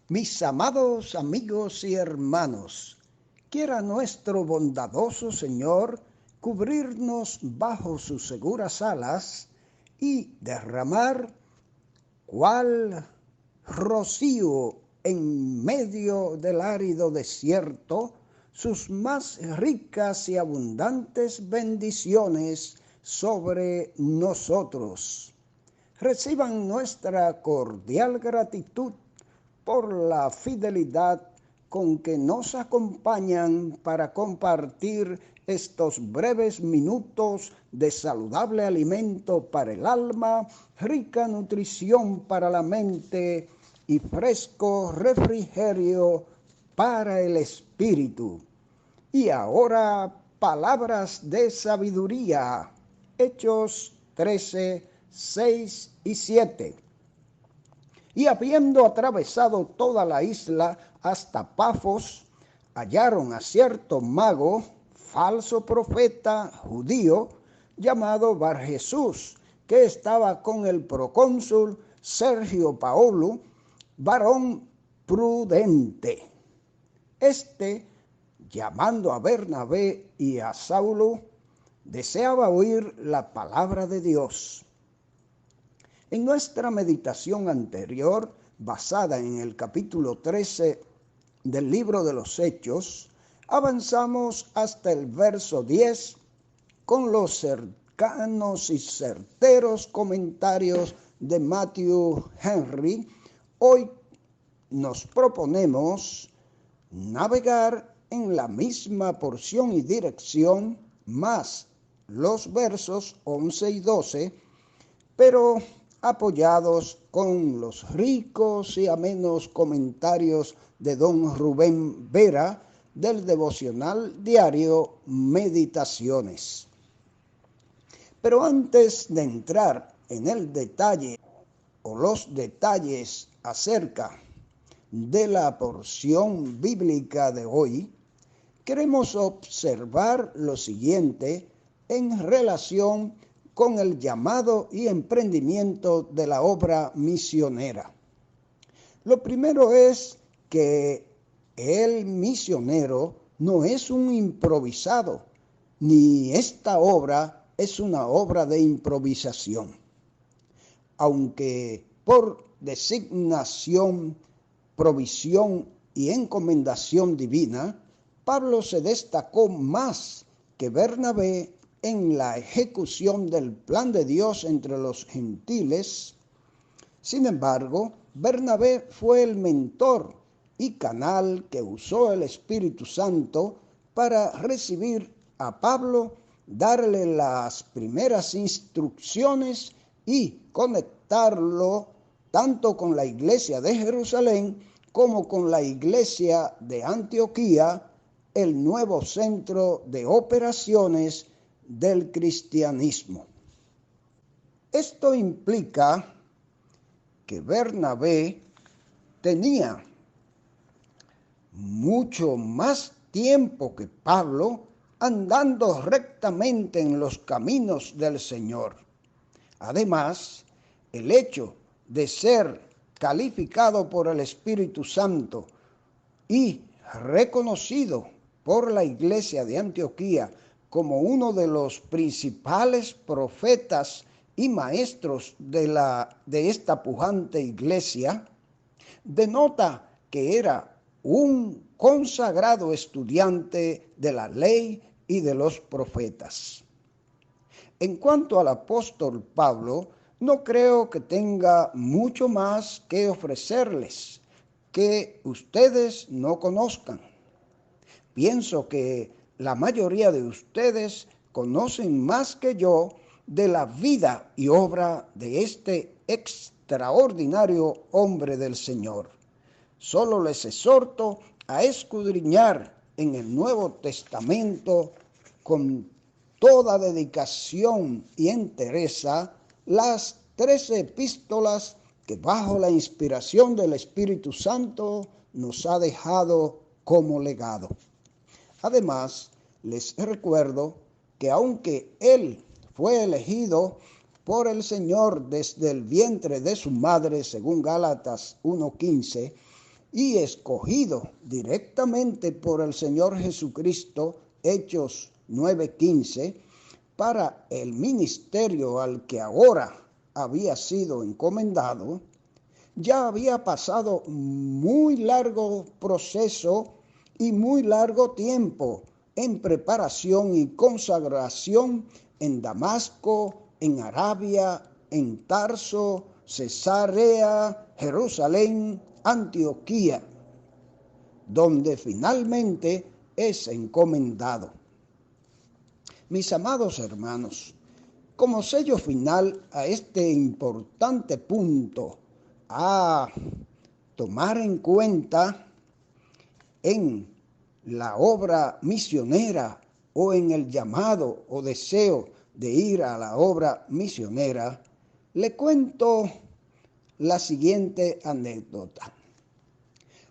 Mis amados amigos y hermanos, quiera nuestro bondadoso Señor cubrirnos bajo sus seguras alas y derramar cual rocío en medio del árido desierto sus más ricas y abundantes bendiciones sobre nosotros. Reciban nuestra cordial gratitud por la fidelidad con que nos acompañan para compartir estos breves minutos de saludable alimento para el alma, rica nutrición para la mente y fresco refrigerio para el espíritu. Y ahora, palabras de sabiduría. Hechos 13, 6 y 7. Y habiendo atravesado toda la isla hasta Pafos, hallaron a cierto mago, falso profeta judío, llamado Barjesús, que estaba con el procónsul Sergio Paulo, varón prudente. Este, llamando a Bernabé y a Saulo, deseaba oír la palabra de Dios. En nuestra meditación anterior, basada en el capítulo 13 del libro de los Hechos, avanzamos hasta el verso 10 con los cercanos y certeros comentarios de Matthew Henry. Hoy nos proponemos navegar en la misma porción y dirección, más los versos 11 y 12, pero apoyados con los ricos y amenos comentarios de don Rubén Vera del devocional diario Meditaciones. Pero antes de entrar en el detalle o los detalles acerca de la porción bíblica de hoy, queremos observar lo siguiente en relación con el llamado y emprendimiento de la obra misionera. Lo primero es que el misionero no es un improvisado, ni esta obra es una obra de improvisación. Aunque por designación, provisión y encomendación divina, Pablo se destacó más que Bernabé en la ejecución del plan de Dios entre los gentiles. Sin embargo, Bernabé fue el mentor y canal que usó el Espíritu Santo para recibir a Pablo, darle las primeras instrucciones y conectarlo tanto con la iglesia de Jerusalén como con la iglesia de Antioquía, el nuevo centro de operaciones del cristianismo. Esto implica que Bernabé tenía mucho más tiempo que Pablo andando rectamente en los caminos del Señor. Además, el hecho de ser calificado por el Espíritu Santo y reconocido por la iglesia de Antioquía como uno de los principales profetas y maestros de esta pujante iglesia, denota que era un consagrado estudiante de la ley y de los profetas. En cuanto al apóstol Pablo, no creo que tenga mucho más que ofrecerles que ustedes no conozcan. Pienso que la mayoría de ustedes conocen más que yo de la vida y obra de este extraordinario hombre del Señor. Solo les exhorto a escudriñar en el Nuevo Testamento con toda dedicación y entereza las 13 epístolas que bajo la inspiración del Espíritu Santo nos ha dejado como legado. Además, les recuerdo que aunque él fue elegido por el Señor desde el vientre de su madre, según Gálatas 1:15, y escogido directamente por el Señor Jesucristo, Hechos 9:15, para el ministerio al que ahora había sido encomendado, ya había pasado muy largo proceso y muy largo tiempo en preparación y consagración en Damasco, en Arabia, en Tarso, Cesarea, Jerusalén, Antioquía, donde finalmente es encomendado. Mis amados hermanos, como sello final a este importante punto a tomar en cuenta en la obra misionera o en el llamado o deseo de ir a la obra misionera, le cuento la siguiente anécdota.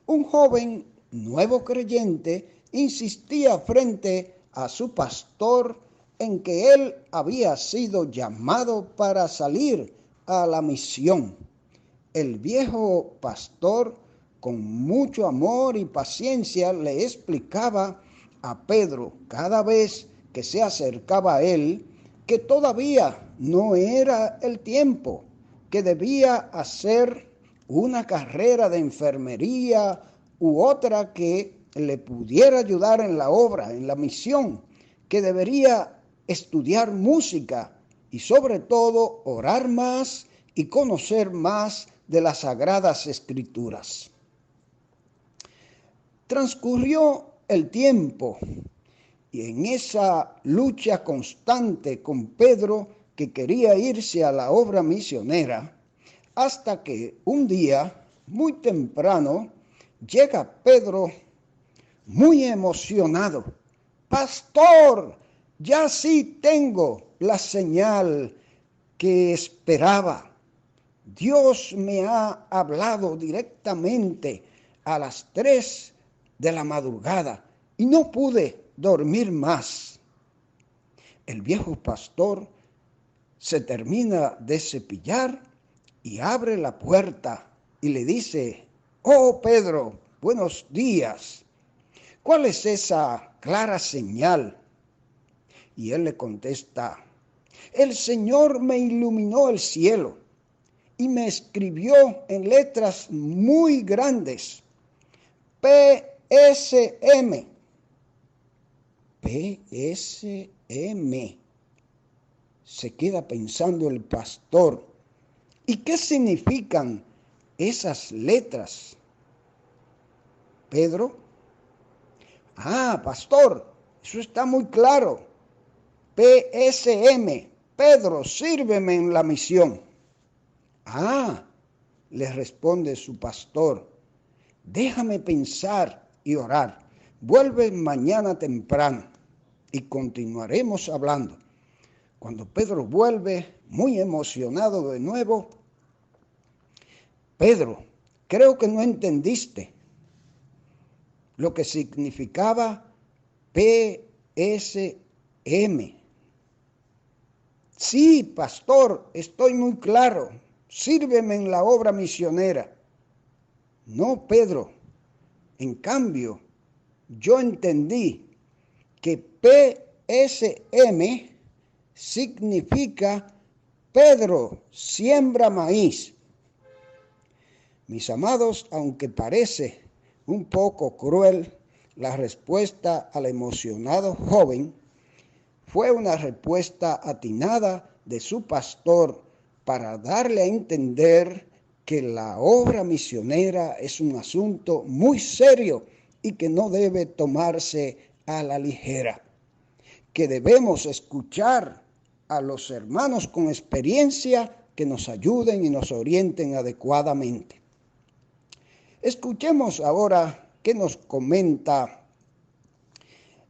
Un joven nuevo creyente insistía frente a su pastor en que él había sido llamado para salir a la misión. El viejo pastor, con mucho amor y paciencia, le explicaba a Pedro cada vez que se acercaba a él que todavía no era el tiempo, que debía hacer una carrera de enfermería u otra que le pudiera ayudar en la obra, en la misión, que debería estudiar música y sobre todo orar más y conocer más de las Sagradas Escrituras. Transcurrió el tiempo y en esa lucha constante con Pedro, que quería irse a la obra misionera, hasta que un día, muy temprano, llega Pedro muy emocionado. Pastor, ya sí tengo la señal que esperaba. Dios me ha hablado directamente a las 3 de la madrugada y no pude dormir más. El viejo pastor se termina de cepillar y abre la puerta y le dice: «Oh Pedro, buenos días. ¿Cuál es esa clara señal?» Y él le contesta: «El Señor me iluminó el cielo y me escribió en letras muy grandes: PSM. PSM. Se queda pensando el pastor. ¿Y qué significan esas letras? Pedro: pastor, eso está muy claro. PSM. Pedro, sírveme en la misión. Le responde su pastor, déjame pensar y orar. Vuelve mañana temprano y continuaremos hablando. Cuando Pedro vuelve, muy emocionado de nuevo: Pedro, creo que no entendiste lo que significaba PSM. Sí, pastor, estoy muy claro. Sírveme en la obra misionera. No, Pedro. En cambio, yo entendí que PSM significa Pedro, siembra maíz. Mis amados, aunque parece un poco cruel, la respuesta al emocionado joven fue una respuesta atinada de su pastor para darle a entender que la obra misionera es un asunto muy serio y que no debe tomarse a la ligera, que debemos escuchar a los hermanos con experiencia que nos ayuden y nos orienten adecuadamente. Escuchemos ahora qué nos comenta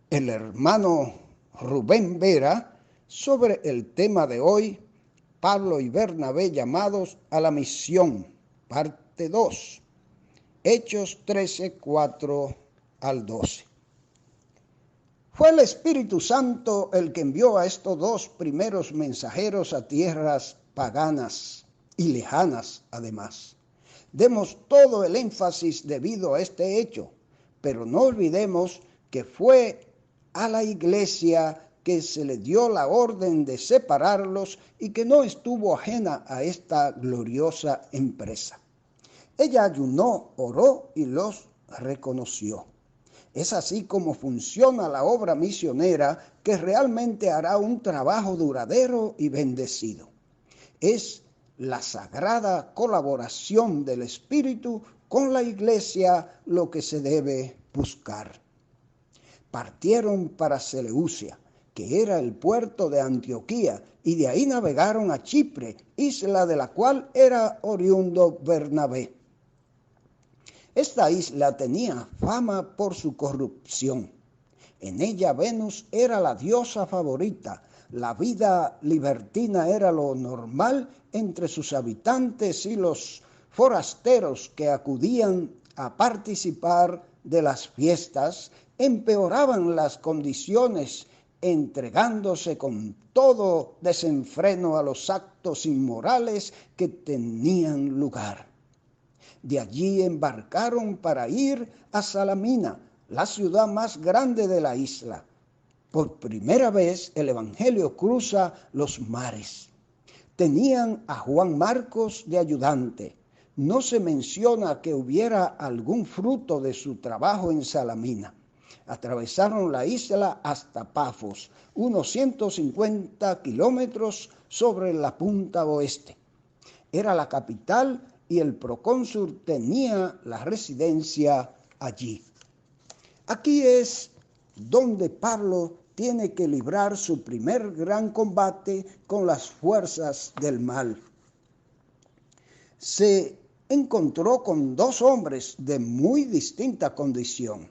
el hermano Rubén Vera sobre el tema de hoy: Pablo y Bernabé llamados a la misión, parte 2, Hechos 13, 4 al 12. Fue el Espíritu Santo el que envió a estos 2 primeros mensajeros a tierras paganas y lejanas además, Demos todo el énfasis debido a este hecho, pero no olvidemos que fue a la iglesia que se le dio la orden de separarlos y que no estuvo ajena a esta gloriosa empresa. Ella ayunó, oró y los reconoció. Es así como funciona la obra misionera, que realmente hará un trabajo duradero y bendecido. Es la sagrada colaboración del Espíritu con la iglesia lo que se debe buscar. Partieron para Seleucia, que era el puerto de Antioquía, y de ahí navegaron a Chipre, isla de la cual era oriundo Bernabé. Esta isla tenía fama por su corrupción. En ella Venus era la diosa favorita. La vida libertina era lo normal entre sus habitantes, y los forasteros que acudían a participar de las fiestas empeoraban las condiciones, entregándose con todo desenfreno a los actos inmorales que tenían lugar. De allí embarcaron para ir a Salamina, la ciudad más grande de la isla. Por primera vez el Evangelio cruza los mares. Tenían a Juan Marcos de ayudante. No se menciona que hubiera algún fruto de su trabajo en Salamina. Atravesaron la isla hasta Pafos, unos 150 kilómetros sobre la punta oeste. Era la capital y el procónsul tenía la residencia allí. Aquí es donde Pablo tiene que librar su primer gran combate con las fuerzas del mal. Se encontró con dos hombres de muy distinta condición.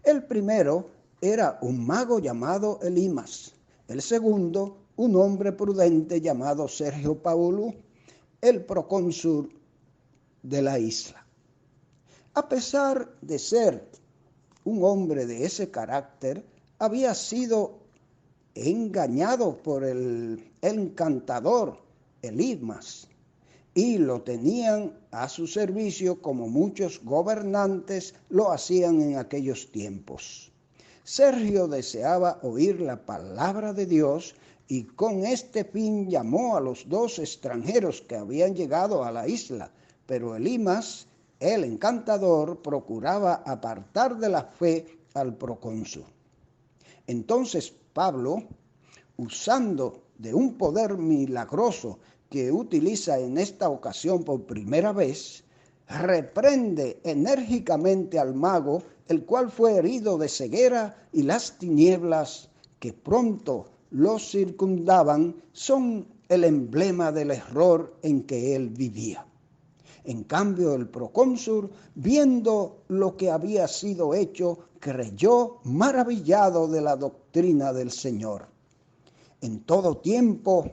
El primero era un mago llamado Elimas. El segundo, un hombre prudente llamado Sergio Paulo, el procónsul de la isla. A pesar de ser un hombre de ese carácter, había sido engañado por el encantador Elimas, y lo tenían a su servicio como muchos gobernantes lo hacían en aquellos tiempos. Sergio deseaba oír la palabra de Dios, y con este fin llamó a los dos extranjeros que habían llegado a la isla, pero Elimas, el encantador, procuraba apartar de la fe al procónsul. Entonces Pablo, usando de un poder milagroso que utiliza en esta ocasión por primera vez, reprende enérgicamente al mago, el cual fue herido de ceguera, y las tinieblas que pronto lo circundaban son el emblema del error en que él vivía. En cambio, el procónsul, viendo lo que había sido hecho, creyó maravillado de la doctrina del Señor. En todo tiempo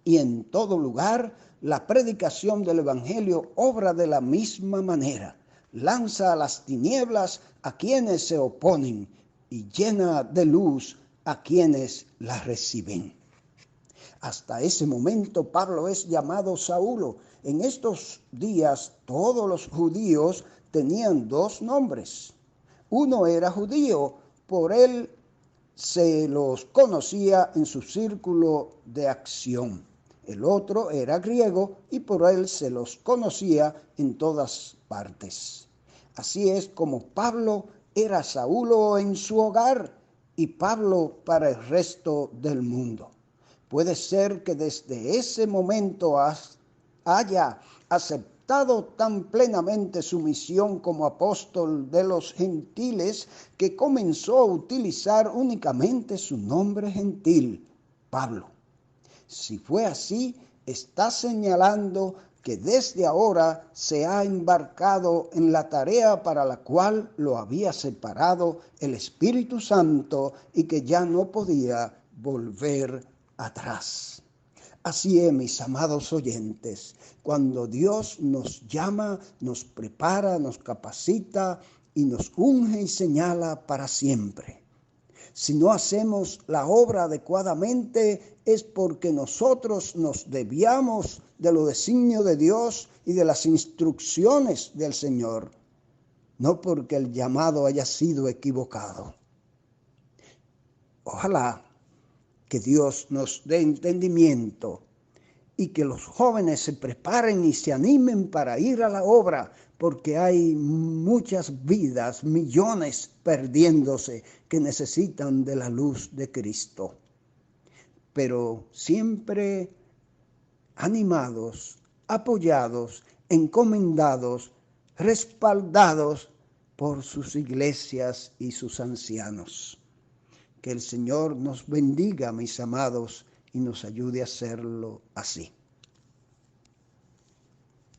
y en todo lugar, la predicación del Evangelio obra de la misma manera. Lanza a las tinieblas a quienes se oponen y llena de luz a quienes la reciben. Hasta ese momento Pablo es llamado Saulo. En estos días todos los judíos tenían dos nombres. Uno era judío, por él se los conocía en su círculo de acción. El otro era griego y por él se los conocía en todas partes. Así es como Pablo era Saulo en su hogar y Pablo para el resto del mundo. Puede ser que desde ese momento haya aceptado tan plenamente su misión como apóstol de los gentiles que comenzó a utilizar únicamente su nombre gentil, Pablo. Si fue así, está señalando que desde ahora se ha embarcado en la tarea para la cual lo había separado el Espíritu Santo y que ya no podía volver atrás. Así es, mis amados oyentes, cuando Dios nos llama, nos prepara, nos capacita y nos unge y señala para siempre. Si no hacemos la obra adecuadamente es porque nosotros nos desviamos de los designios de Dios y de las instrucciones del Señor, no porque el llamado haya sido equivocado. Ojalá que Dios nos dé entendimiento y que los jóvenes se preparen y se animen para ir a la obra, porque hay muchas vidas, millones perdiéndose que necesitan de la luz de Cristo. Pero siempre animados, apoyados, encomendados, respaldados por sus iglesias y sus ancianos. Que el Señor nos bendiga, mis amados, y nos ayude a hacerlo así.